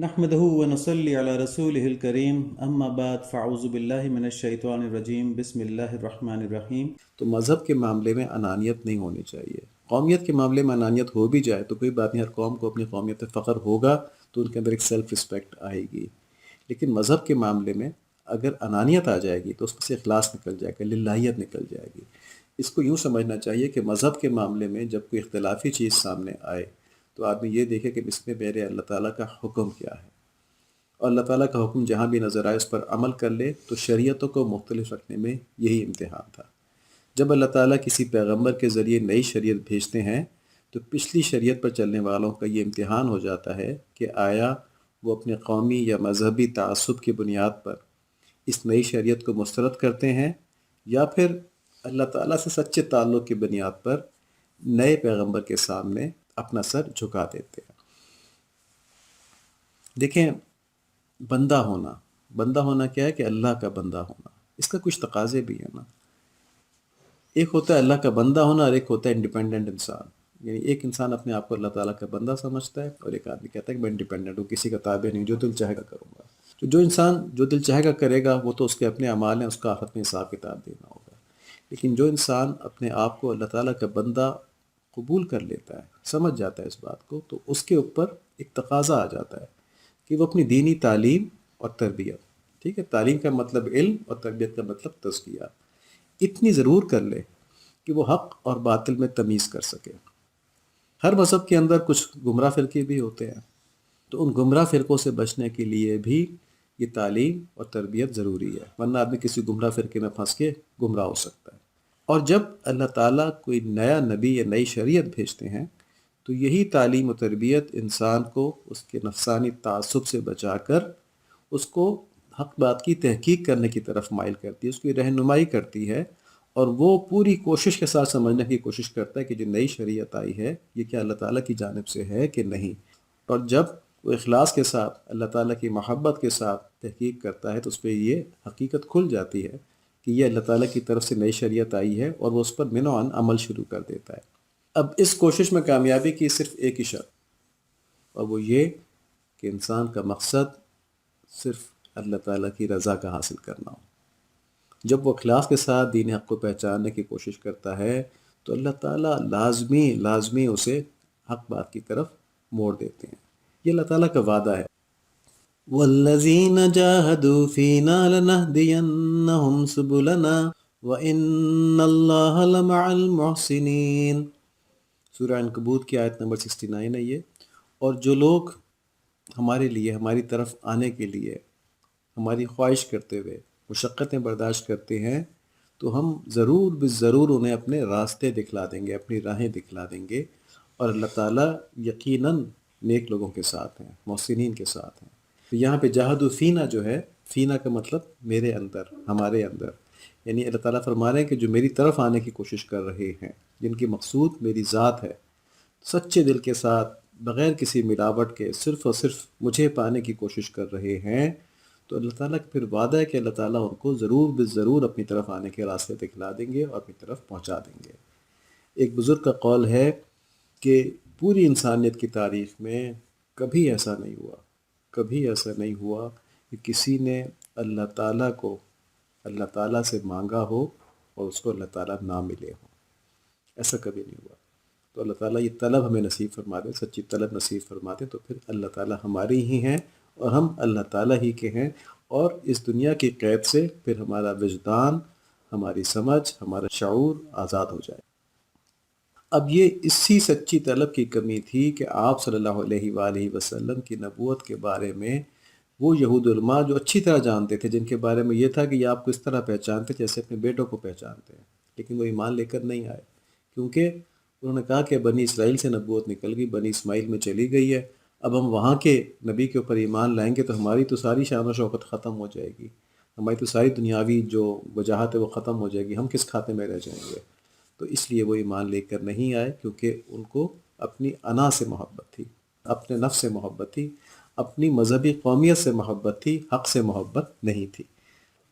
نحمده ونصلي على رسوله الكريم اما بعد فاعوذ بالله من الشیطان الرجیم بسم اللہ الرحمن الرحیم۔ تو مذہب کے معاملے میں انانیت نہیں ہونی چاہیے۔ قومیت کے معاملے میں انانیت ہو بھی جائے تو کوئی بات نہیں، ہر قوم کو اپنی قومیت پہ فخر ہوگا تو ان کے اندر ایک سیلف رسپیکٹ آئے گی۔ لیکن مذہب کے معاملے میں اگر انانیت آ جائے گی تو اس سے اخلاص نکل جائے گا، للہیت نکل جائے گی۔ اس کو یوں سمجھنا چاہیے کہ مذہب کے معاملے میں جب کوئی اختلافی چیز سامنے آئے تو آدمی یہ دیکھے کہ اس میں میرے اللہ تعالیٰ کا حکم کیا ہے، اور اللہ تعالیٰ کا حکم جہاں بھی نظر آئے اس پر عمل کر لے۔ تو شریعتوں کو مختلف رکھنے میں یہی امتحان تھا۔ جب اللہ تعالیٰ کسی پیغمبر کے ذریعے نئی شریعت بھیجتے ہیں تو پچھلی شریعت پر چلنے والوں کا یہ امتحان ہو جاتا ہے کہ آیا وہ اپنے قومی یا مذہبی تعصب کی بنیاد پر اس نئی شریعت کو مسترد کرتے ہیں، یا پھر اللہ تعالیٰ سے سچے تعلق کی بنیاد پر نئے پیغمبر کے سامنے اپنا سر جھکا دیتے ہیں۔ دیکھیں، بندہ ہونا کیا ہے کہ اللہ کا بندہ ہونا، اس کا کچھ تقاضے بھی ہیں نا۔ ایک ہوتا ہے اللہ کا بندہ ہونا اور ایک ہوتا ہے انڈیپینڈنٹ انسان۔ یعنی ایک انسان اپنے آپ کو اللہ تعالیٰ کا بندہ سمجھتا ہے، اور ایک آدمی کہتا ہے کہ میں انڈیپینڈنٹ ہوں، کسی کا تابع نہیں، جو دل چاہے گا کروں گا۔ تو جو انسان جو دل چاہے گا کرے گا وہ تو اس کے اپنے اعمال ہیں، اس کا آخرت میں حساب کتاب دینا ہوگا۔ لیکن جو انسان اپنے آپ کو اللہ تعالیٰ کا بندہ قبول کر لیتا ہے، سمجھ جاتا ہے اس بات کو، تو اس کے اوپر ایک تقاضا آ جاتا ہے کہ وہ اپنی دینی تعلیم اور تربیت، ٹھیک ہے، تعلیم کا مطلب علم اور تربیت کا مطلب تزکیہ، اتنی ضرور کر لے کہ وہ حق اور باطل میں تمیز کر سکے۔ ہر مذہب کے اندر کچھ گمراہ فرقے بھی ہوتے ہیں، تو ان گمراہ فرقوں سے بچنے کے لیے بھی یہ تعلیم اور تربیت ضروری ہے، ورنہ آدمی کسی گمراہ فرقے میں پھنس کے گمراہ ہو سکتا ہے۔ اور جب اللہ تعالیٰ کوئی نیا نبی یا نئی شریعت بھیجتے ہیں تو یہی تعلیم و تربیت انسان کو اس کے نفسانی تعصب سے بچا کر اس کو حق بات کی تحقیق کرنے کی طرف مائل کرتی ہے، اس کی رہنمائی کرتی ہے، اور وہ پوری کوشش کے ساتھ سمجھنے کی کوشش کرتا ہے کہ جو نئی شریعت آئی ہے یہ کیا اللہ تعالیٰ کی جانب سے ہے کہ نہیں۔ اور جب وہ اخلاص کے ساتھ اللہ تعالیٰ کی محبت کے ساتھ تحقیق کرتا ہے تو اس پہ یہ حقیقت کھل جاتی ہے کہ یہ اللہ تعالیٰ کی طرف سے نئی شریعت آئی ہے، اور وہ اس پر منوعاً عمل شروع کر دیتا ہے۔ اب اس کوشش میں کامیابی کی صرف ایک ہی شرط، اور وہ یہ کہ انسان کا مقصد صرف اللہ تعالیٰ کی رضا کا حاصل کرنا ہو۔ جب وہ اخلاص کے ساتھ دین حق کو پہچاننے کی کوشش کرتا ہے تو اللہ تعالیٰ لازمی اسے حق بات کی طرف موڑ دیتے ہیں۔ یہ اللہ تعالیٰ کا وعدہ ہے، وَالَّذِينَ جَاهَدُوا فِينَا لَنَهْدِيَنَّهُمْ سُبُلَنَا وَإِنَّ اللَّهَ لَمَعَ الْمُحْسِنِينَ۔ سورہ عنکبوت کی آیت نمبر 69 ہے یہ۔ اور جو لوگ ہمارے لیے، ہماری طرف آنے کے لیے ہماری خواہش کرتے ہوئے مشقتیں برداشت کرتے ہیں تو ہم ضرور انہیں اپنے راستے دکھلا دیں گے، اپنی راہیں دکھلا دیں گے، اور اللہ تعالیٰ یقیناً نیک لوگوں کے ساتھ ہیں، محسنین کے ساتھ ہیں۔ تو یہاں پہ جاہدوا فینا جو ہے، فینا کا مطلب میرے اندر، ہمارے اندر، یعنی اللہ تعالیٰ فرما رہے ہیں کہ جو میری طرف آنے کی کوشش کر رہے ہیں، جن کی مقصود میری ذات ہے، سچے دل کے ساتھ بغیر کسی ملاوٹ کے صرف اور صرف مجھے پانے کی کوشش کر رہے ہیں، تو اللہ تعالیٰ کا پھر وعدہ ہے کہ اللہ تعالیٰ ان کو ضرور اپنی طرف آنے کے راستے دکھلا دیں گے اور اپنی طرف پہنچا دیں گے۔ ایک بزرگ کا قول ہے کہ پوری انسانیت کی تاریخ میں کبھی ایسا نہیں ہوا کہ کسی نے اللہ تعالیٰ کو اللہ تعالیٰ سے مانگا ہو اور اس کو اللہ تعالیٰ نہ ملے ہو، ایسا کبھی نہیں ہوا۔ تو اللہ تعالیٰ یہ طلب ہمیں نصیب فرما دیں، سچی طلب نصیب فرما دیں، تو پھر اللہ تعالیٰ ہماری ہی ہیں اور ہم اللہ تعالیٰ ہی کے ہیں، اور اس دنیا کی قید سے پھر ہمارا وجدان، ہماری سمجھ، ہمارا شعور آزاد ہو جائے۔ اب یہ اسی سچی طلب کی کمی تھی کہ آپ صلی اللہ علیہ وآلہ وسلم کی نبوت کے بارے میں وہ یہود علماء جو اچھی طرح جانتے تھے، جن کے بارے میں یہ تھا کہ یہ آپ کو اس طرح پہچانتے جیسے اپنے بیٹوں کو پہچانتے ہیں، لیکن وہ ایمان لے کر نہیں آئے، کیونکہ انہوں نے کہا کہ بنی اسرائیل سے نبوت نکل گئی، بنی اسماعیل میں چلی گئی ہے، اب ہم وہاں کے نبی کے اوپر ایمان لائیں گے تو ہماری تو ساری شان و شوکت ختم ہو جائے گی، ہماری تو ساری دنیاوی جو وجاہت ہے وہ ختم ہو جائے گی، ہم کس کھاتے میں رہ جائیں گے۔ تو اس لیے وہ ایمان لے کر نہیں آئے، کیونکہ ان کو اپنی انا سے محبت تھی، اپنے نفس سے محبت تھی، اپنی مذہبی قومیت سے محبت تھی، حق سے محبت نہیں تھی۔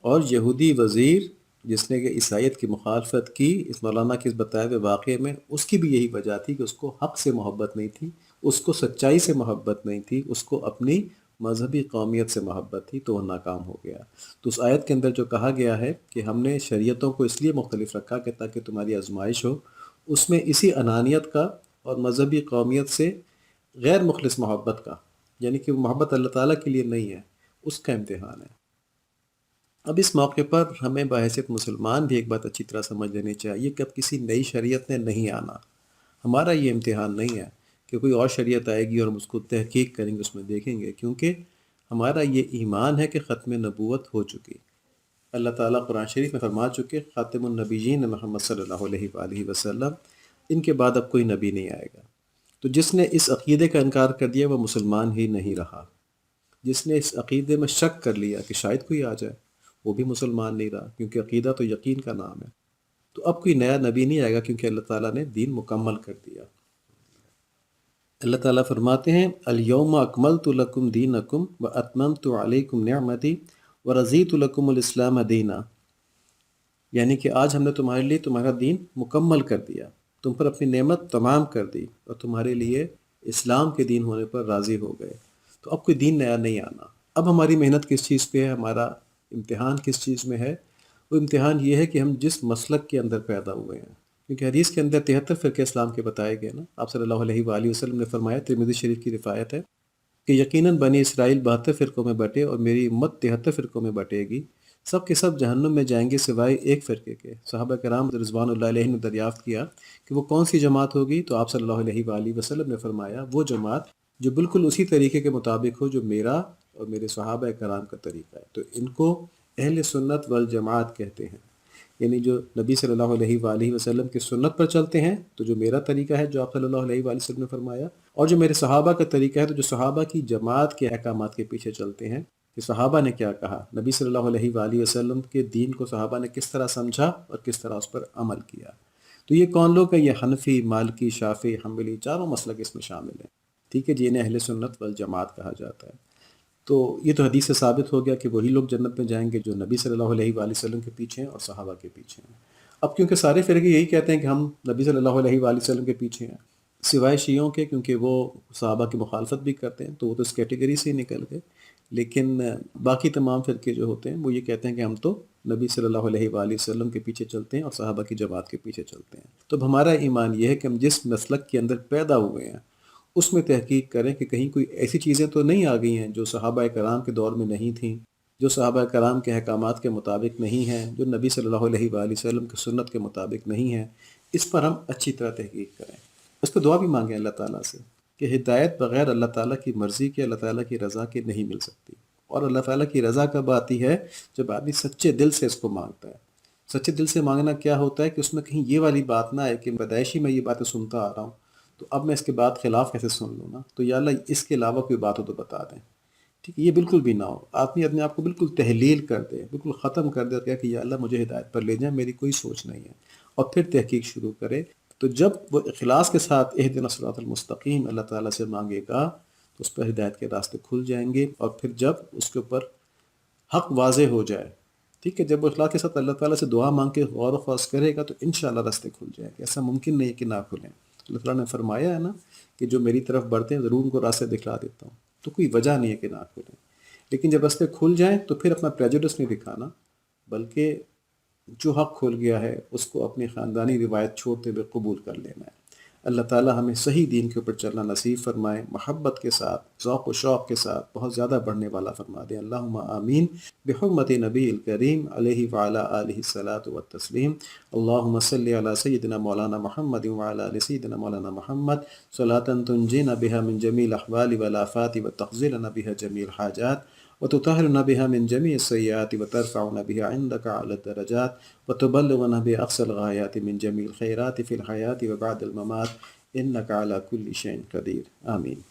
اور یہودی وزیر جس نے کہ عیسائیت کی مخالفت کی، اس مولانا کے اس بتائے ہوئے واقعے میں، اس کی بھی یہی وجہ تھی کہ اس کو حق سے محبت نہیں تھی، اس کو سچائی سے محبت نہیں تھی، اس کو اپنی مذہبی قومیت سے محبت تھی تو وہ ناکام ہو گیا۔ تو اس آیت کے اندر جو کہا گیا ہے کہ ہم نے شریعتوں کو اس لیے مختلف رکھا کہ تاکہ تمہاری آزمائش ہو، اس میں اسی انانیت کا اور مذہبی قومیت سے غیر مخلص محبت کا، یعنی کہ وہ محبت اللہ تعالیٰ کے لیے نہیں ہے، اس کا امتحان ہے۔ اب اس موقع پر ہمیں بحیثیت مسلمان بھی ایک بات اچھی طرح سمجھ لینی چاہیے کہ اب کسی نئی شریعت نے نہیں آنا، ہمارا یہ امتحان نہیں ہے کہ کوئی اور شریعت آئے گی اور ہم اس کو تحقیق کریں گے، اس میں دیکھیں گے، کیونکہ ہمارا یہ ایمان ہے کہ ختم نبوت ہو چکی۔ اللہ تعالیٰ قرآن شریف میں فرما چکے خاتم النبیین محمد صلی اللہ علیہ وآلہ وسلم، ان کے بعد اب کوئی نبی نہیں آئے گا۔ تو جس نے اس عقیدے کا انکار کر دیا وہ مسلمان ہی نہیں رہا، جس نے اس عقیدے میں شک کر لیا کہ شاید کوئی آ جائے وہ بھی مسلمان نہیں رہا، کیونکہ عقیدہ تو یقین کا نام ہے۔ تو اب کوئی نیا نبی نہیں آئے گا کیونکہ اللہ تعالیٰ نے دین مکمل کر دیا۔ اللہ تعالیٰ فرماتے ہیں الیوم اکملت لکم دینکم واتممت علیکم نعمتی ورضیت لکم الاسلام دینا، یعنی کہ آج ہم نے تمہارے لیے تمہارا دین مکمل کر دیا، تم پر اپنی نعمت تمام کر دی اور تمہارے لیے اسلام کے دین ہونے پر راضی ہو گئے۔ تو اب کوئی دین نیا نہیں آنا۔ اب ہماری محنت کس چیز پہ ہے، ہمارا امتحان کس چیز میں ہے؟ وہ امتحان یہ ہے کہ ہم جس مسلک کے اندر پیدا ہوئے ہیں، کیونکہ حدیث کے اندر 73 فرقے اسلام کے بتائے گئے نا۔ آپ صلی اللہ علیہ وآلہ وسلم نے فرمایا، ترمذی شریف کی روایت ہے کہ یقیناً بنی اسرائیل 72 فرقوں میں بٹے اور میری امت 73 فرقوں میں بٹے گی، سب کے سب جہنم میں جائیں گے سوائے ایک فرقے کے۔ صحابہ کرام رضوان اللہ علیہ نے دریافت کیا کہ وہ کون سی جماعت ہوگی؟ تو آپ صلی اللہ علیہ وآلہ وسلم نے فرمایا، وہ جماعت جو بالکل اسی طریقے کے مطابق ہو جو میرا اور میرے صحابہ کرام کا طریقہ ہے۔ تو ان کو اہل سنت والجماعت کہتے ہیں، یعنی جو نبی صلی اللہ علیہ وآلہ وسلم کی سنت پر چلتے ہیں، تو جو میرا طریقہ ہے جو آپ صلی اللہ علیہ وآلہ وسلم نے فرمایا، اور جو میرے صحابہ کا طریقہ ہے تو جو صحابہ کی جماعت کے احکامات کے پیچھے چلتے ہیں کہ صحابہ نے کیا کہا، نبی صلی اللہ علیہ وآلہ وسلم کے دین کو صحابہ نے کس طرح سمجھا اور کس طرح اس پر عمل کیا۔ تو یہ کون لوگ ہیں؟ یہ حنفی، مالکی، شافعی، حنبلی، چاروں مسلک اس میں شامل ہیں، ٹھیک ہے جی، انہیں اہل سنت والجماعت کہا جاتا ہے۔ تو یہ تو حدیث سے ثابت ہو گیا کہ وہی لوگ جنت میں جائیں گے جو نبی صلی اللہ علیہ وآلہ وسلم کے پیچھے ہیں اور صحابہ کے پیچھے ہیں۔ اب کیونکہ سارے فرقے یہی کہتے ہیں کہ ہم نبی صلی اللہ علیہ وآلہ وسلم کے پیچھے ہیں، سوائے شیعوں کے، کیونکہ وہ صحابہ کی مخالفت بھی کرتے ہیں تو وہ تو اس کیٹیگری سے ہی نکل گئے، لیکن باقی تمام فرقے جو ہوتے ہیں وہ یہ کہتے ہیں کہ ہم تو نبی صلی اللہ علیہ وآلہ وسلم کے پیچھے چلتے ہیں اور صحابہ کی جماعت کے پیچھے چلتے ہیں۔ تو اب ہمارا ایمان یہ ہے کہ ہم جس مسلک کے اندر پیدا ہوئے ہیں اس میں تحقیق کریں کہ کہیں کوئی ایسی چیزیں تو نہیں آ گئی ہیں جو صحابہ کرام کے دور میں نہیں تھیں، جو صحابہ کرام کے احکامات کے مطابق نہیں ہیں، جو نبی صلی اللہ علیہ وآلہ وسلم کی سنت کے مطابق نہیں ہیں، اس پر ہم اچھی طرح تحقیق کریں۔ اس پہ دعا بھی مانگیں اللہ تعالیٰ سے کہ ہدایت بغیر اللہ تعالیٰ کی مرضی کے، اللہ تعالیٰ کی رضا کے نہیں مل سکتی، اور اللہ تعالیٰ کی رضا کب آتی ہے؟ جب آدمی سچے دل سے اس کو مانگتا ہے۔ سچے دل سے مانگنا کیا ہوتا ہے کہ اس میں کہیں یہ والی بات نہ آئے کہ پیدائشی میں یہ باتیں سنتا آ رہا ہوں تو اب میں اس کے بعد خلاف کیسے سن لوں نا، تو یا اللہ اس کے علاوہ کوئی بات ہو تو بتا دیں، ٹھیک ہے، یہ بالکل بھی نہ ہو۔ آدمی اپنے آپ کو بالکل تحلیل کر دے، بالکل ختم کر دے کہ یا اللہ مجھے ہدایت پر لے جائیں، میری کوئی سوچ نہیں ہے، اور پھر تحقیق شروع کرے۔ تو جب وہ اخلاص کے ساتھ اہدنا الصراط المستقیم اللہ تعالیٰ سے مانگے گا تو اس پر ہدایت کے راستے کھل جائیں گے، اور پھر جب اس کے اوپر حق واضح ہو جائے، ٹھیک ہے، جب وہ اخلاص کے ساتھ اللہ تعالیٰ سے دعا مانگ کے غور و خوض کرے گا تو انشاءاللہ راستے کھل جائیں گے۔ ایسا ممکن نہیں ہے کہ نہ کھلیں۔ اللہ تعالیٰ نے فرمایا ہے نا کہ جو میری طرف بڑھتے ہیں ضرور ان کو راستے دکھلا دیتا ہوں، تو کوئی وجہ نہیں ہے کہ نہ کھلیں۔ لیکن جب راستے کھل جائیں تو پھر اپنا پریجوڈس نہیں دکھانا، بلکہ جو حق کھل گیا ہے اس کو اپنی خاندانی روایت چھوڑتے ہوئے قبول کر لینا ہے۔ اللہ تعالیٰ ہمیں صحیح دین کے اوپر چلنا نصیب فرمائے، محبت کے ساتھ، ذوق و شوق کے ساتھ، بہت زیادہ بڑھنے والا فرما دے۔ اللہم آمین بحرمت نبی الکریم علیہ وعلی آلہ الصلاۃ والتسلیم۔ اللہم صلی علی سیدنا مولانا محمد وعلی آل سیدنا مولانا محمد صلاۃ تنجینا بها من جمیع الاحوال والآفات وتغفرنا بها جمیع الحاجات وتطهرنا بها من جميع السيئات وترفعنا بها عندك على الدرجات وتبلغنا بأقصى الغايات من جميع الخيرات في الحياة وبعد الممات إنك على كل شيء قدير آمين۔